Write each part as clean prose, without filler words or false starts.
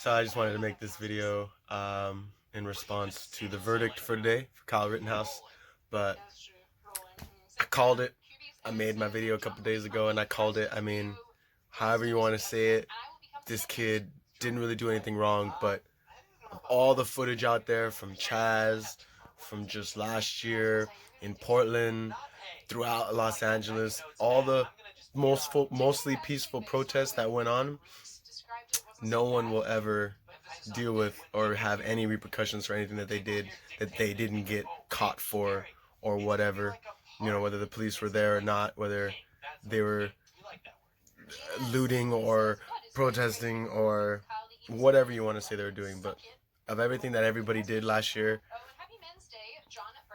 So I just wanted to make this video in response to the verdict for today for Kyle Rittenhouse. But I called it. I made my video a couple days ago and I called it. I mean, however you want to say it, this kid didn't really do anything wrong, but all the footage out there from Chaz, from just last year in Portland, throughout Los Angeles, all the mostly peaceful protests that went on, no one will ever deal with or have any repercussions for anything that they did that they didn't get caught for or whatever. You know, whether the police were there or not, whether they were looting or protesting or whatever you want to say they were doing. But of everything that everybody did last year,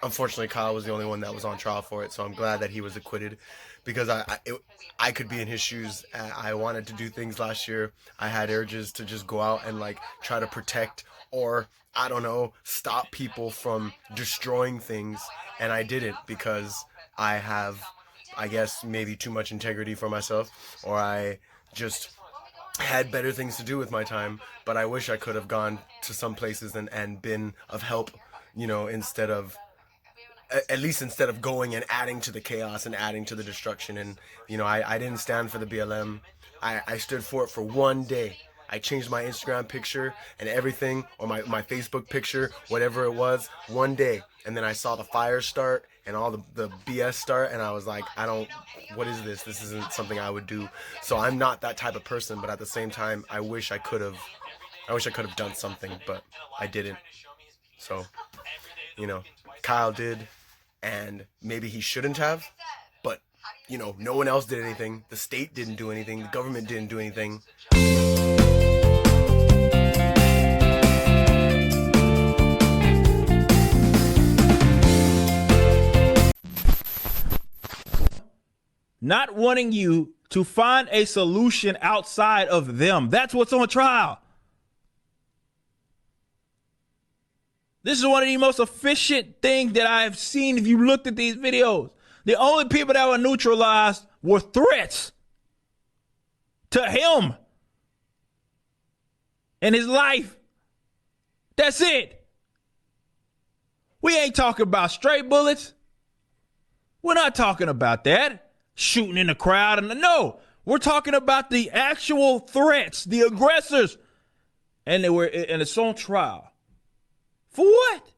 unfortunately Kyle was the only one that was on trial for it. So I'm glad that he was acquitted, because I could be in his shoes. I wanted to do things last year. I had urges to just go out and like try to protect, or I don't know, stop people from destroying things, and I didn't, because I have, I guess, maybe too much integrity for myself, or I just had better things to do with my time. But I wish I could have gone to some places and been of help, you know, instead of, at least instead of going and adding to the chaos and adding to the destruction. And, you know, I didn't stand for the BLM. I stood for it for one day. I changed my Instagram picture and everything, or my Facebook picture, whatever it was, one day. And then I saw the fire start and all the BS start, and I was like, what is this? This isn't something I would do. So I'm not that type of person, but at the same time, I wish I could have done something, but I didn't. So, you know, Kyle did, and maybe he shouldn't have, but, you know, no one else did anything. The state didn't do anything. The government didn't do anything. Not wanting you to find a solution outside of them. That's what's on trial. This is one of the most efficient things that I've seen if you looked at these videos. The only people that were neutralized were threats to him and his life. That's it. We ain't talking about stray bullets. We're not talking about that. Shooting in the crowd. And no, we're talking about the actual threats, the aggressors. And it's on trial. For what?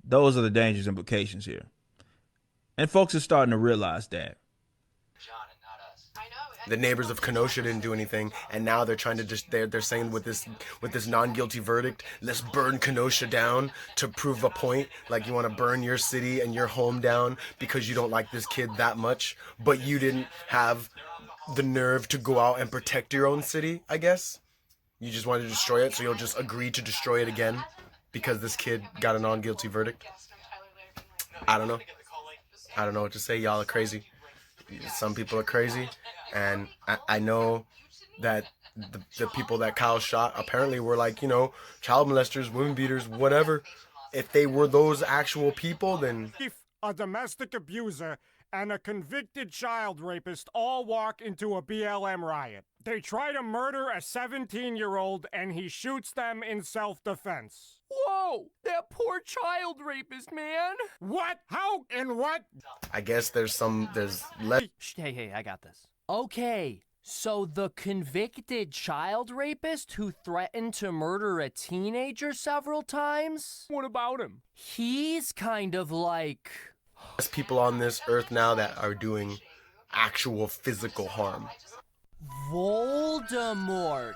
Those are the dangerous implications here. And folks are starting to realize that. The neighbors of Kenosha didn't do anything, and now they're trying to just, they're saying with this non-guilty verdict, let's burn Kenosha down to prove a point. Like, you want to burn your city and your home down because you don't like this kid that much, but you didn't have the nerve to go out and protect your own city, I guess. You just wanted to destroy it, so you'll just agree to destroy it again because this kid got a non-guilty verdict. I don't know. I don't know what to say. Y'all are crazy. Some people are crazy, and I know that the people that Kyle shot apparently were like, you know, child molesters, women beaters, whatever. If they were those actual people, then... A domestic abuser and a convicted child rapist all walk into a BLM riot. They try to murder a 17-year-old and he shoots them in self-defense. Whoa, that poor child rapist, man. What? How? And what? I guess there's less... Hey, I got this. Okay, so the convicted child rapist who threatened to murder a teenager several times? What about him? He's kind of like... There's people on this earth now that are doing actual physical harm. Voldemort.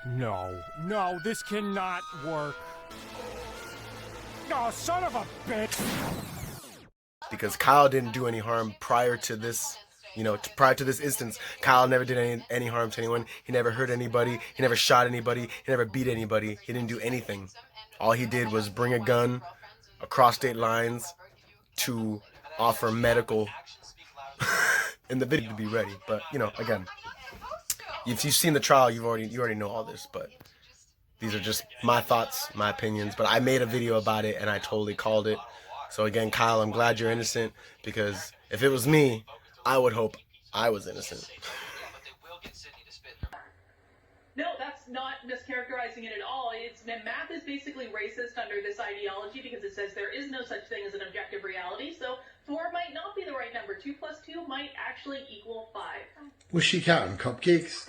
No, this cannot work. Oh, son of a bitch! Because Kyle didn't do any harm prior to this, you know, prior to this instance. Kyle never did any harm to anyone. He never hurt anybody. He never shot anybody. He never beat anybody. He didn't do anything. All he did was bring a gun across state lines to offer medical in the video to be ready. But, you know, again, if you've seen the trial, you already know all this, but these are just my thoughts, my opinions. But I made a video about it and I totally called it. So again, Kyle, I'm glad you're innocent, because if it was me, I would hope I was innocent. not mischaracterizing it at all. Math is basically racist under this ideology because it says there is no such thing as an objective reality. So 4 might not be the right number. 2 plus 2 might actually equal 5. Was she counting cupcakes?